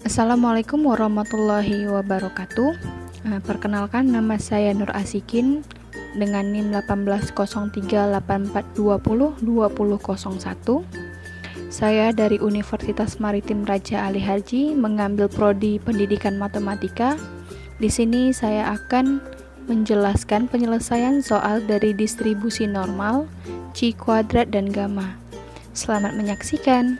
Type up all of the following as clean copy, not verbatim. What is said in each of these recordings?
Assalamualaikum warahmatullahi wabarakatuh. Perkenalkan, nama saya Nur Asikin dengan NIM 180384202001. Saya dari Universitas Maritim Raja Ali Harji mengambil prodi Pendidikan Matematika. Di sini saya akan menjelaskan penyelesaian soal dari distribusi normal, Chi kuadrat dan gamma. Selamat menyaksikan.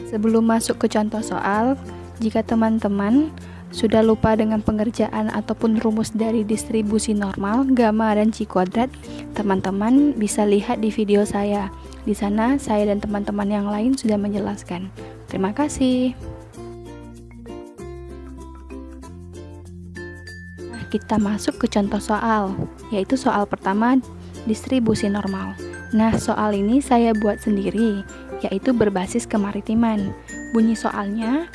Sebelum masuk ke contoh soal, jika teman-teman sudah lupa dengan pengerjaan ataupun rumus dari distribusi normal, gamma, dan Chi kuadrat, teman-teman bisa lihat di video saya. Di sana, saya dan teman-teman yang lain sudah menjelaskan. Terima kasih. Nah, kita masuk ke contoh soal, yaitu soal pertama, distribusi normal. Nah, soal ini saya buat sendiri, yaitu berbasis kemaritiman. Bunyi soalnya,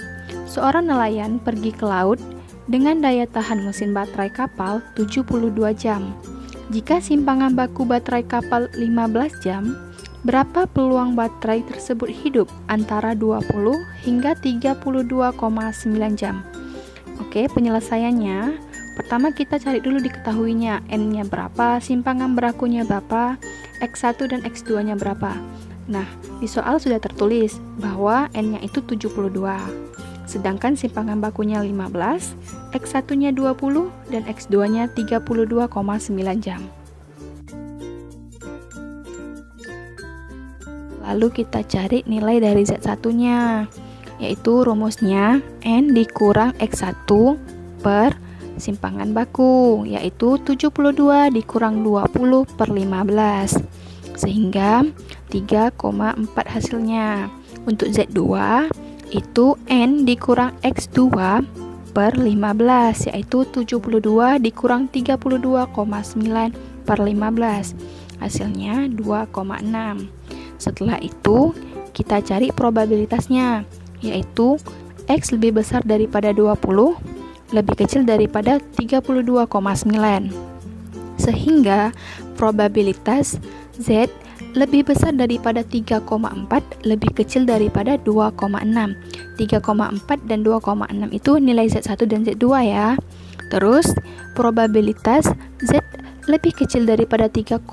seorang nelayan pergi ke laut dengan daya tahan mesin baterai kapal 72 jam. Jika simpangan baku baterai kapal 15 jam, berapa peluang baterai tersebut hidup? Antara 20 hingga 32,9 jam. Oke, penyelesaiannya. Pertama kita cari dulu diketahuinya, N-nya berapa, simpangan berakunya berapa, X1 dan X2-nya berapa. Nah, di soal sudah tertulis bahwa N-nya itu 72. Sedangkan simpangan bakunya 15, X1-nya 20, dan X2-nya 32,9 jam. Lalu kita cari nilai dari Z1-nya, yaitu rumusnya N dikurang X1 per simpangan baku, yaitu 72 dikurang 20 per 15, sehingga 3,4 hasilnya. Untuk Z2 itu N dikurang X2 per 15, yaitu 72 dikurang 32,9 per 15, hasilnya 2,6. Setelah itu kita cari probabilitasnya, yaitu X lebih besar daripada 20, lebih kecil daripada 32,9, sehingga probabilitas Z lebih besar daripada 3,4, lebih kecil daripada 2,6. 3,4 dan 2,6 itu nilai Z1 dan Z2 ya. Terus probabilitas Z lebih kecil daripada 3,4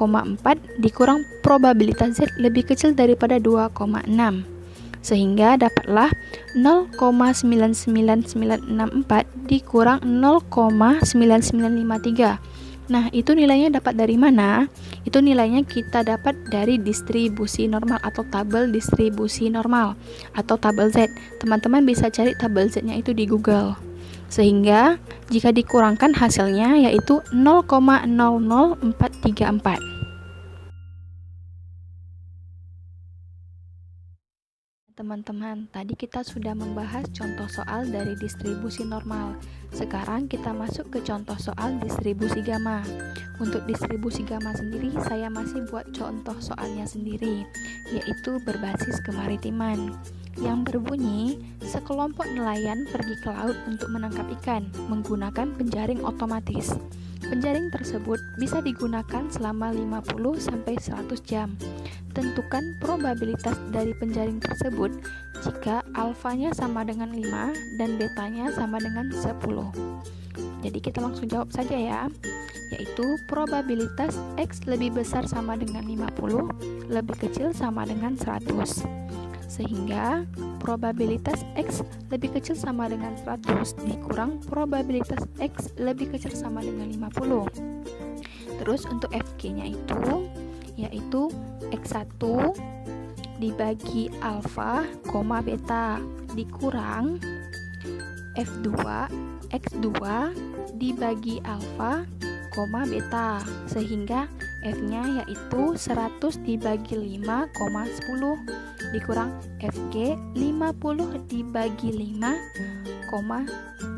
dikurang probabilitas Z lebih kecil daripada 2,6, sehingga dapatlah 0,99964 dikurang 0,9953. Nah, itu nilainya dapat dari mana? Itu nilainya kita dapat dari distribusi normal atau tabel distribusi normal atau tabel Z. Teman-teman bisa cari tabel Z-nya itu di Google. Sehingga jika dikurangkan hasilnya yaitu 0,00434. Teman-teman, tadi kita sudah membahas contoh soal dari distribusi normal. Sekarang kita masuk ke contoh soal distribusi gamma. Untuk distribusi gamma sendiri, saya masih buat contoh soalnya sendiri, yaitu berbasis kemaritiman, yang berbunyi, sekelompok nelayan pergi ke laut untuk menangkap ikan menggunakan penjaring otomatis. Penjaring tersebut bisa digunakan selama 50-100 jam. Tentukan probabilitas dari penjaring tersebut jika alfanya sama dengan 5 dan betanya sama dengan 10. Jadi kita langsung jawab saja ya, yaitu probabilitas X lebih besar sama dengan 50, lebih kecil sama dengan 100. Sehingga probabilitas X lebih kecil sama dengan 100 dikurang probabilitas X lebih kecil sama dengan 50. Terus untuk FG-nya itu yaitu X1 dibagi alfa, beta dikurang F2 X2 dibagi alfa, beta, sehingga F-nya yaitu 100 dibagi 5, 10 dikurang FG 50 dibagi 5, 10,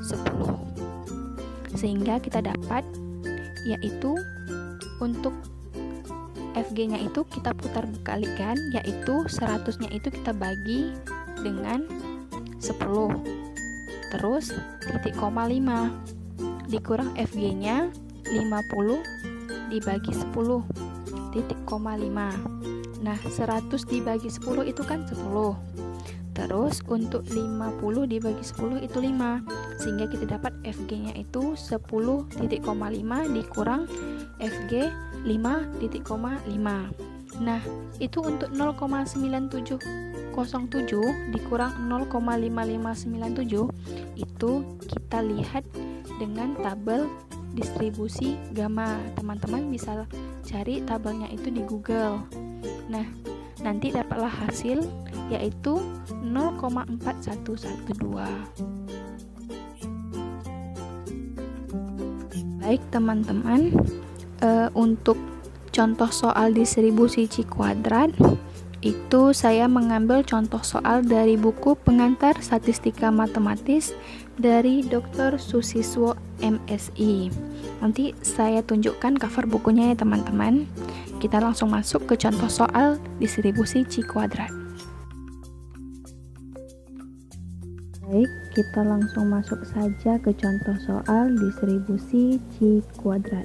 sehingga kita dapat yaitu untuk FG-nya itu kita putar kalikan, yaitu 100-nya itu kita bagi dengan 10. Terus titik koma 5 dikurang FG-nya 50 dibagi 10, titik koma 5. Nah, 100 dibagi 10 itu kan 10. Terus untuk 50 dibagi 10 itu 5. Sehingga kita dapat FG-nya itu 10,5 dikurang FG 5,5. Nah, itu untuk 0,9707 dikurang 0,5597 itu kita lihat dengan tabel distribusi gamma. Teman-teman bisa cari tabelnya itu di Google. Nah, nanti dapatlah hasil yaitu 0,4112. Baik teman-teman, untuk contoh soal distribusi C kuadrat itu saya mengambil contoh soal dari buku Pengantar Statistika Matematis dari Dr. Susiswo MSI. Nanti saya tunjukkan cover bukunya ya teman-teman. Kita langsung masuk ke contoh soal distribusi C kuadrat. Baik, kita langsung masuk saja ke contoh soal distribusi C kuadrat.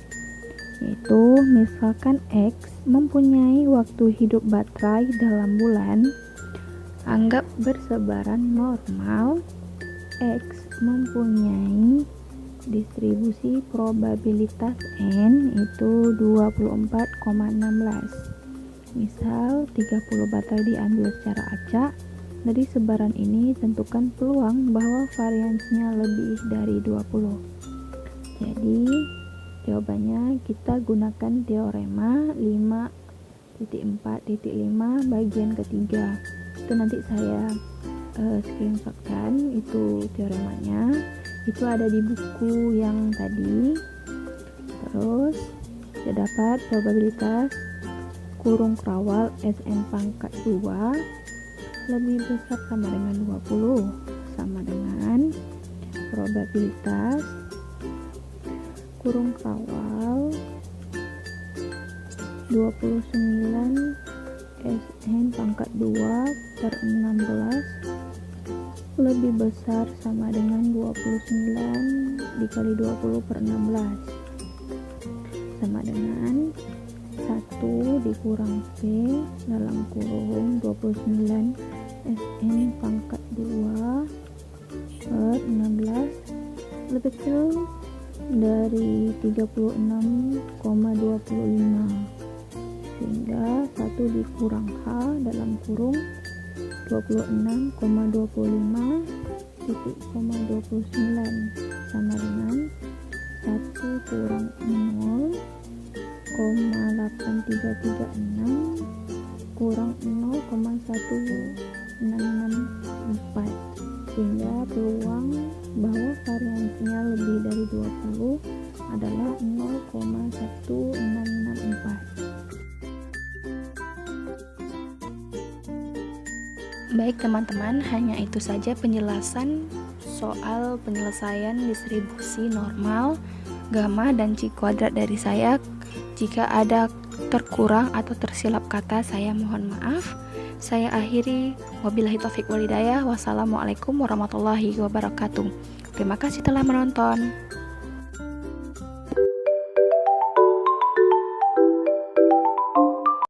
Yaitu misalkan X mempunyai waktu hidup baterai dalam bulan, anggap bersebaran normal. X mempunyai distribusi probabilitas N itu 24,16. Misal 30 baterai diambil secara acak. Dari sebaran ini tentukan peluang bahwa variansinya lebih dari 20. Jadi jawabannya kita gunakan teorema 5.4.5 bagian ketiga. Itu nanti saya screenshotkan itu teoremanya. Itu ada di buku yang tadi. Terus kita dapat probabilitas kurung kerawal Sn pangkat 2 lebih besar sama dengan 20, sama dengan probabilitas kurung kerawal 29 Sn pangkat 2 per 16 lebih besar sama dengan 29 dikali 20 per 16 sama dengan 1 dikurang P dalam kurung 29 Sn pangkat 2 per 16 lebih kecil dari 36,25 sehingga 1 dikurang H dalam kurung 26,25 titik 29 sama dengan 1 kurang 0,8336 kurang 0,1664 sehingga peluang bahwa variansinya lebih dari 20 adalah 0,1664. Baik teman-teman, hanya itu saja penjelasan soal penyelesaian distribusi normal, gamma, dan C kuadrat dari saya. Jika ada terkurang atau tersilap kata, saya mohon maaf. Saya akhiri, wabillahi taufiq wal hidayah. Wassalamualaikum warahmatullahi wabarakatuh. Terima kasih telah menonton.